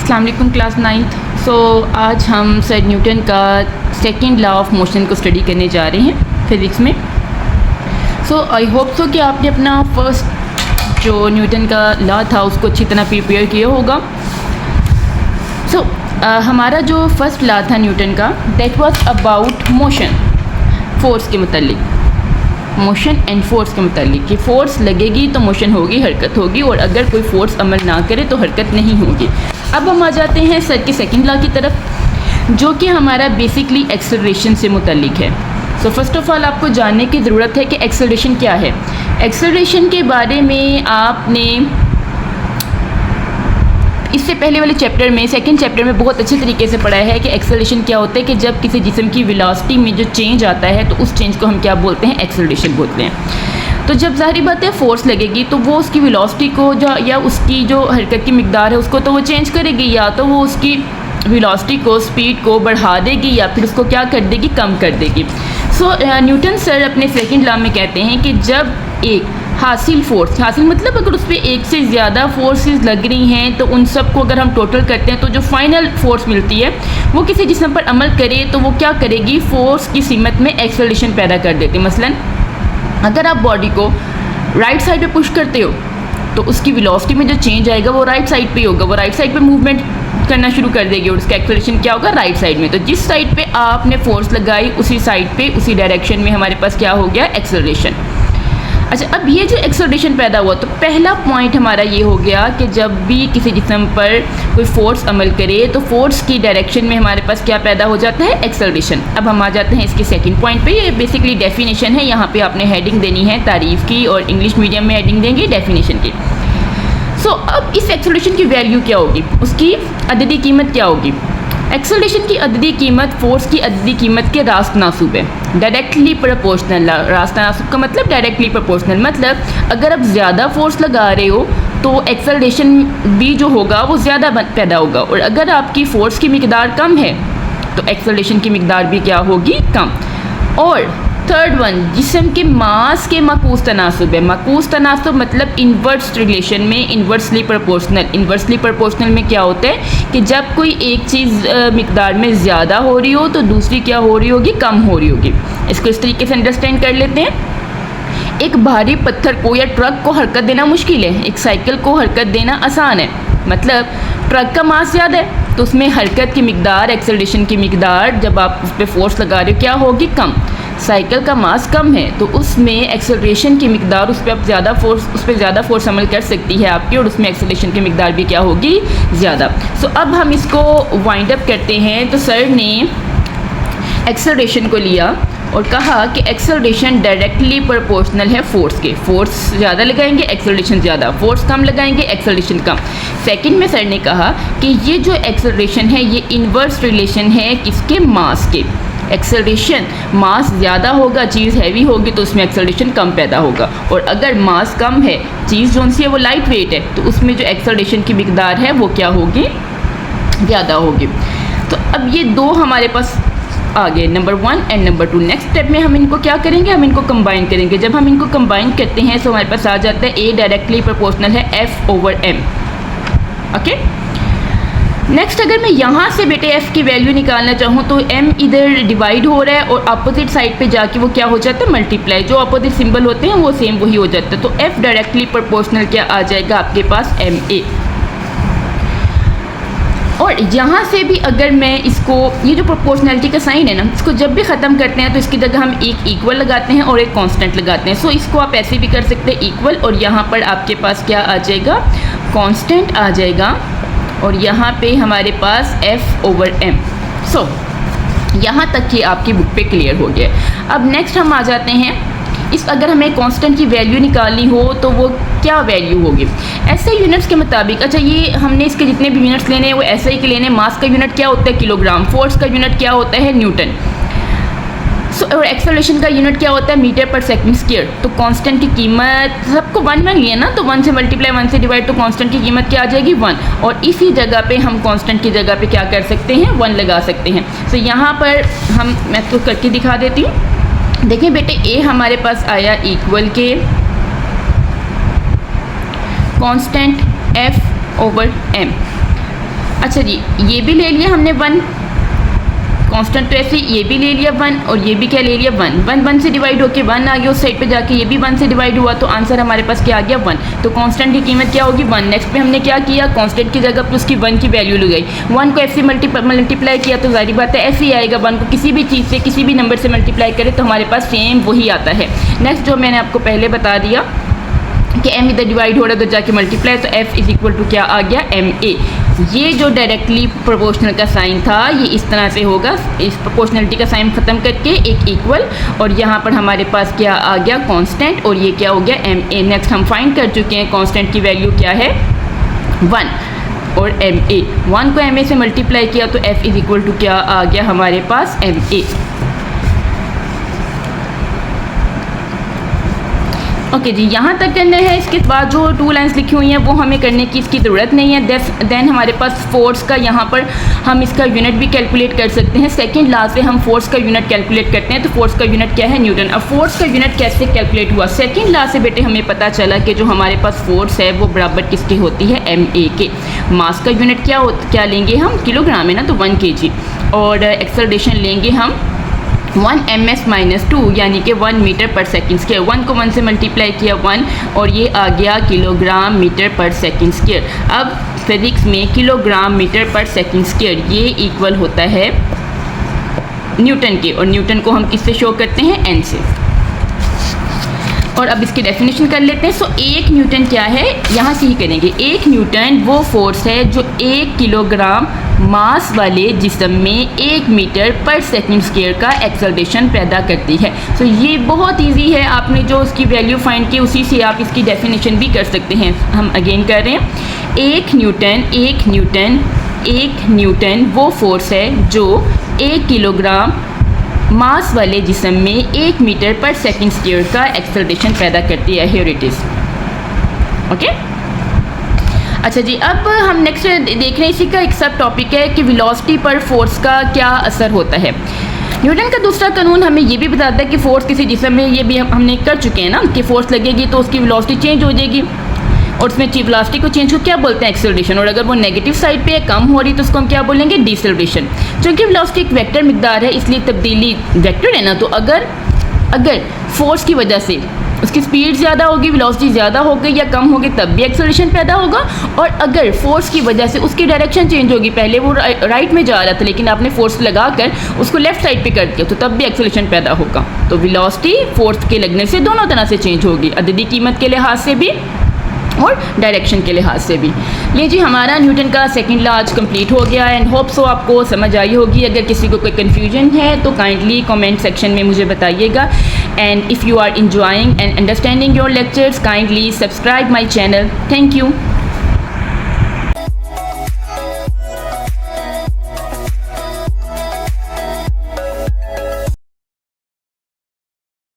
अस्सलाम वालेकुम class 9th। आज हम सर न्यूटन का सेकंड लॉ ऑफ मोशन को स्टडी करने जा रहे हैं फिज़िक्स में। आई होप कि आपने अपना फर्स्ट जो न्यूटन का लॉ था उसको अच्छी तरह प्रिपेयर किया होगा। हमारा जो फर्स्ट लॉ था न्यूटन का, that was about motion, force के मतलब, मोशन एंड फोर्स के मतलब कि फ़ोर्स लगेगी तो मोशन होगी, हरकत होगी, और अगर कोई फ़ोर्स अमल ना करे तो हरकत नहीं होगी। अब हम आ जाते हैं सर के सेकंड लॉ की तरफ, जो कि हमारा बेसिकली एक्सेलरेशन से मुतल्लिक है। फर्स्ट ऑफ़ ऑल आपको जानने की ज़रूरत है कि एक्सेलरेशन क्या है। एक्सेलरेशन के बारे में आपने इससे पहले वाले चैप्टर में, सेकंड चैप्टर में बहुत अच्छे तरीके से पढ़ा है कि एक्सेलरेशन क्या होता है, कि जब किसी जिस्म की वेलोसिटी में जो चेंज आता है तो उस चेंज को हम क्या बोलते हैं, एक्सेलरेशन बोलते हैं। तो जब ज़ाहिर बात है फोर्स लगेगी तो वो उसकी वेलोसिटी को जो या उसकी जो हरकत की मिकदार है उसको तो वो चेंज करेगी, या तो वो उसकी वेलोसिटी को, स्पीड को बढ़ा देगी या फिर उसको क्या कर देगी, कम कर देगी। न्यूटन सर अपने सेकंड लॉ में कहते हैं कि जब एक हासिल फोर्स, हासिल मतलब अगर उस पर एक से ज़्यादा फोर्सेस लग रही हैं तो उन सब को अगर हम टोटल करते हैं तो जो फाइनल फोर्स मिलती है वो किसी जिस्म पर अमल करे तो वो क्या करेगी, फोर्स की सीमत में एक्सेलरेशन पैदा कर देती है। मसलन अगर आप बॉडी को राइट साइड पे पुश करते हो तो उसकी वेलोसिटी में जो चेंज आएगा वो राइट साइड पे ही होगा, वो राइट साइड पे मूवमेंट करना शुरू कर देगी और उसका एक्सेलरेशन क्या होगा, राइट साइड में। तो जिस साइड पे आपने फोर्स लगाई उसी साइड पे, उसी डायरेक्शन में हमारे पास क्या हो गया, एक्सेलरेशन। अच्छा, अब ये जो एक्सेलरेशन पैदा हुआ तो पहला पॉइंट हमारा ये हो गया कि जब भी किसी जिस्म पर कोई फोर्स अमल करे तो फोर्स की डायरेक्शन में हमारे पास क्या पैदा हो जाता है, एक्सेलरेशन। अब हम आ जाते हैं इसके सेकंड पॉइंट पे। ये बेसिकली डेफिनेशन है, यहाँ पे आपने हेडिंग देनी है तारीफ़ की, और इंग्लिश मीडियम में हेडिंग देंगे डेफिनेशन की। अब इस एक्सेलरेशन की वैल्यू क्या होगी, उसकी अददी कीमत क्या होगी। एक्सेलरेशन की अददी कीमत फोर्स की अददी कीमत के रास्त नासूब है, डायरेक्टली प्रोपोर्शनल। रास्ता नासूब का मतलब डायरेक्टली प्रोपोर्शनल, मतलब अगर आप ज़्यादा फोर्स लगा रहे हो तो एक्सेलरेशन भी जो होगा वो ज़्यादा पैदा होगा, और अगर आपकी फ़ोर्स की मिकदार कम है तो एक्सेलरेशन की मिकदार भी क्या होगी, कम। और थर्ड वन, जिस्म के मास के माकूस तनासुब है। माकूस तनासुब मतलब इन्वर्स रिलेशन में इन्वर्सली प्रोपोर्शनल। इन्वर्सली प्रोपोर्शनल में क्या होता है कि जब कोई एक चीज़ मिकदार में ज़्यादा हो रही हो तो दूसरी क्या हो रही होगी, कम हो रही होगी। इसको इस तरीके से अंडरस्टैंड कर लेते हैं। एक भारी पत्थर को या ट्रक को हरकत देना मुश्किल है, एक साइकिल को हरकत देना आसान है। मतलब ट्रक का मास ज़्यादा है तो उसमें हरकत की मिकदार, एक्सेलरेशन की मिकदार, जब आप उस पर फोर्स लगा रहे हो क्या होगी, कम। साइकिल का मास कम है तो उसमें एक्सेलरेशन की मिकदार, उस पर आप ज़्यादा फोर्स, उस पर ज़्यादा फोर्स अमल कर सकती है आपकी, और उसमें एक्सेलरेशन की मिकदार भी क्या होगी, ज़्यादा। अब हम इसको वाइंड अप करते हैं। तो सर ने एक्सेलरेशन को लिया और कहा कि एक्सेलरेशन डायरेक्टली प्रोपोर्शनल है फोर्स के। फोर्स ज़्यादा लगाएंगे एक्सेलरेशन ज़्यादा, फोर्स कम लगाएंगे एक्सेलरेशन कम। सेकंड में सर ने कहा कि ये जो एक्सेलरेशन है ये इन्वर्स रिलेशन है किसके, मास के। एक्सेलरेशन, मास ज़्यादा होगा, चीज़ हैवी होगी तो उसमें एक्सेलरेशन कम पैदा होगा, और अगर मास कम है, चीज़ जो सी है वो लाइट वेट है, तो उसमें जो एक्सेलरेशन की मिकदार है वो क्या होगी, ज़्यादा होगी। तो अब ये दो हमारे पास आ गए, number 1 and number 2। Next step में हम इनको क्या करेंगे, हम इनको कंबाइन करेंगे। जब हम इनको कंबाइन करते हैं तो हमारे पास आ जाता है ए डायरेक्टली प्रोपोर्शनल है F/m। ओके, नेक्स्ट अगर मैं यहाँ से बेटे f की वैल्यू निकालना चाहूँ तो m इधर डिवाइड हो रहा है और अपोजिट साइड पे जाके वो क्या हो जाता है, मल्टीप्लाई। जो अपोजिट सिंबल होते हैं वो सेम वही हो जाता है। तो f डायरेक्टली प्रोपोर्शनल क्या आ जाएगा आपके पास, ma। और यहाँ से भी अगर मैं इसको, ये जो प्रोपोर्शनैलिटी का साइन है ना, इसको जब भी ख़त्म करते हैं तो इसकी जगह हम एक इक्वल लगाते हैं और एक कांस्टेंट लगाते हैं। इसको आप ऐसे भी कर सकते हैं इक्वल, और यहाँ पर आपके पास क्या आ जाएगा, कांस्टेंट आ जाएगा, और यहाँ पे हमारे पास F/m। यहाँ तक कि आपकी बुक पे क्लियर हो गया। अब नेक्स्ट हम आ जाते हैं इस, अगर हमें कांस्टेंट की वैल्यू निकालनी हो तो वो क्या वैल्यू होगी, ऐसे यूनिट्स के मुताबिक। अच्छा, ये हमने इसके जितने भी यूनिट्स लेने हैं वो ऐसे ही के लेने। मास का यूनिट क्या होता है, किलोग्राम। फोर्स का यूनिट क्या होता है, न्यूटन। और एक्सेलरेशन का यूनिट क्या होता है, मीटर पर सेकंड स्क्वायर। तो कांस्टेंट की कीमत सबको 1 लिया ना, तो 1 से मल्टीप्लाई 1 से डिवाइड, तो कांस्टेंट की कीमत क्या आ जाएगी, 1। और इसी जगह पे हम कांस्टेंट की जगह पे क्या कर सकते हैं, 1 लगा सकते हैं। यहाँ पर मैं तो करके दिखा देती हूँ। देखिए बेटे, ए हमारे पास आया इक्वल के कांस्टेंट F/m। अच्छा जी, ये भी ले लिया हमने 1 कांस्टेंट, तो ऐसे ये भी ले लिया 1 और ये भी क्या ले लिया 1 1 से डिवाइड होके 1 आ गया उस साइड पे जाके, ये भी 1 से डिवाइड हुआ, तो आंसर हमारे पास क्या आ गया 1। तो कांस्टेंट की कीमत क्या होगी 1। नेक्स्ट पे हमने क्या किया, कांस्टेंट की जगह पे उसकी 1 की वैल्यू लगाई, 1 को f से मल्टीप्लाई किया तो जाहिर बात है f ही आएगा। 1 को किसी भी चीज़ से किसी भी नंबर से मल्टीप्लाई करें तो हमारे पास सेम वही आता है। नेक्स्ट जो मैंने आपको पहले बता दिया कि m इधर डिवाइड हो रहा है तो जाके मल्टीप्लाई, तो f इज इक्वल टू क्या आ गया ma। ये जो डायरेक्टली प्रोपोर्शनल का साइन था ये इस तरह से होगा, इस प्रोपोर्शनलिटी का साइन ख़त्म करके एक इक्वल, और यहाँ पर हमारे पास क्या आ गया कांस्टेंट, और ये क्या हो गया ma। नेक्स्ट हम फाइंड कर चुके हैं कांस्टेंट की वैल्यू क्या है 1 और ma। 1 को ma से मल्टीप्लाई किया तो f इज इक्वल टू क्या आ गया हमारे पास ma। ओके जी, यहाँ तक करना है। इसके बाद जो 2 लाइंस लिखी हुई हैं वो हमें करने की इसकी ज़रूरत नहीं है। देन हमारे पास फोर्स का यहाँ पर हम इसका यूनिट भी कैलकुलेट कर सकते हैं। सेकंड लॉ से हम फोर्स का यूनिट कैलकुलेट करते हैं, तो फोर्स का यूनिट क्या है न्यूटन। अब फोर्स का यूनिट कैसे कैलकुलेट हुआ, सेकंड लॉ से बेटे हमें पता चला कि जो हमारे पास फोर्स है वो बराबर किसकी होती है ma के। मास का यूनिट क्या लेंगे हम, किलोग्राम है ना, तो 1 kg, और एक्सेलरेशन लेंगे हम 1 ms-2 यानी कि 1 मीटर पर सेकंड स्क्वायर। 1 को 1 से मल्टीप्लाई किया 1 और ये आ गया किलोग्राम मीटर पर सेकंड स्क्वायर। अब फिजिक्स में किलोग्राम मीटर पर सेकंड स्क्वायर ये इक्वल होता है न्यूटन के, और न्यूटन को हम किससे शो करते हैं n से। और अब इसकी डेफिनेशन कर लेते हैं। सो 1 न्यूटन क्या है, यहाँ से ही करेंगे। 1 न्यूटन वो फोर्स है जो 1 किलोग्राम मास वाले जिस्म में 1 मीटर पर सेकंड स्क्वायर का एक्सेलरेशन पैदा करती है। सो ये बहुत इजी है, आपने जो उसकी वैल्यू फाइंड की उसी से आप इसकी डेफिनेशन भी कर सकते हैं। हम अगेन कर रहे हैं, 1 न्यूटन वो फोर्स है जो 1 किलोग्राम मास वाले जिस्म में 1 मीटर पर सेकंड स्क्वायर का एक्सेलरेशन पैदा करती है। Here it is okay. अच्छा जी, अब हम नेक्स्ट देख रहे हैं, इसी का एक सब टॉपिक है कि वेलोसिटी पर फोर्स का क्या असर होता है। न्यूटन का दूसरा कानून हमें ये भी बताता है कि फोर्स किसी जिस्म में, ये भी हमने कर चुके हैं ना, कि फोर्स लगेगी तो उसकी वेलोसिटी चेंज हो जाएगी, और उसमें वेलोसिटी को चेंज को क्या बोलते हैं, एक्सेलरेशन। और अगर वो नेगेटिव साइड पे कम हो रही तो उसको हम क्या बोलेंगे, डिसेलरेशन। क्योंकि वेलोसिटी एक वेक्टर मिकदार है इसलिए तब्दीली वेक्टर है ना, तो अगर फोर्स की वजह से उसकी स्पीड ज़्यादा होगी, वेलोसिटी ज़्यादा हो गई या कम होगी, तब भी एक्सेलरेशन पैदा होगा। और अगर फोर्स की वजह से उसकी डायरेक्शन चेंज होगी, पहले वो राइट में जा रहा था लेकिन आपने फोर्स लगाकर उसको लेफ्ट साइड पे कर दिया, तो तब भी एक्सेलरेशन पैदा होगा। तो वेलोसिटी फोर्स के लगने से दोनों तरह से चेंज होगी, अददी कीमत के लिहाज से भी और डायरेक्शन के लिहाज से भी। ये जी हमारा न्यूटन का सेकंड लॉ आज कंप्लीट हो गया एंड होप सो आपको समझ आई होगी। अगर किसी को कोई कन्फ्यूजन है तो काइंडली कमेंट सेक्शन में मुझे बताइएगा। And if you are enjoying and understanding your lectures, kindly subscribe my channel. Thank you.